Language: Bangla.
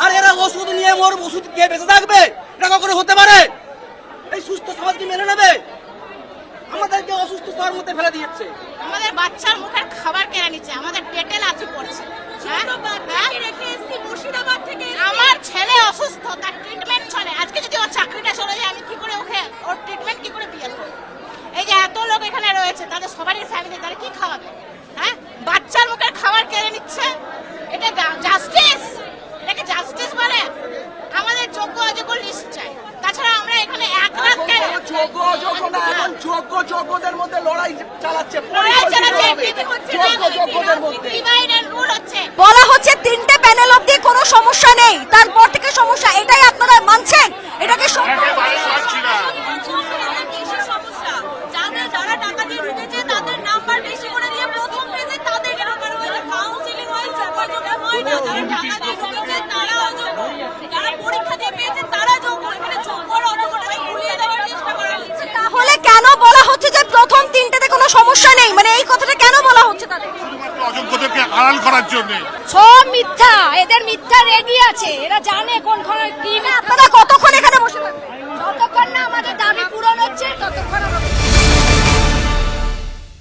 আর এরা ওষুধ নিয়ে ওর ওষুধ খেয়ে বেঁচে থাকবে? এটা কখনো হতে পারে? এই সুস্থ সমাজ কি মেনে নেবে? আমাদেরকে অসুস্থ স্তর মধ্যে ফেলে দিয়েছে। আমাদের বাচ্চার মুখের খাবার কেড়ে নিচ্ছে, আমাদের পেটে লাথি পড়ছে। আমার ছেলে অসুস্থ, তার ট্রিটমেন্ট চলে। আজকে যদি ওর চাকরিটা চলে যায়, আমি কি করে ওর ট্রিটমেন্ট কি করে বিয়ে করবো? এই যে এত লোক এখানে রয়েছে, তাদের সবারই ফ্যামিলি, তারা কি খাওয়াবে? হ্যাঁ, বাচ্চার মুখের খাবার কেড়ে নিচ্ছে। এটা জাস্টিস? এটাকে জাস্টিস বলে? আমাদের যোগ্য অযোগ্য লিস্ট চাই। তাছাড়া আমরা এখানে এক লাখ যোগ্য অযোগ্য না, এখন যোগ্য যোগ্যদের মধ্যে লড়াই চালাচ্ছে। বলা হচ্ছে 3টে প্যানেল অবধি কোনো সমস্যা নেই, তারপর থেকে সমস্যা। এটাই আপনারা মানছেন? এটাকে যারা টাকা দিয়ে ঢুকেছে তাদের নাম্বার বেশি করে দিয়ে প্রথম পেজে তাদের নাম্বার হয়েছে, কাউন্সিলিং হয়েছে, হয় না। যারা টাকা দিয়ে ঢুকেছে তারা অযোগ্য, যারা পরীক্ষা দিয়ে পেয়েছে তারা যোগ্য। এখানে যোগ্য আর অযোগ্যটাকে গুলিয়ে দেওয়ার চেষ্টা করা হচ্ছে। তাহলে কেন বলা হচ্ছে যে প্রথম 3টেতে কোনো সমস্যা নেই? মানে এই কথাটা কেন বলা হচ্ছে তাদের? অযোগ্যদেরকে আড়াল করার জন্য। সব মিথ্যা, এদের মিথ্যা রেডি আছে, এরা জানে কোনখানে কি। আপনারা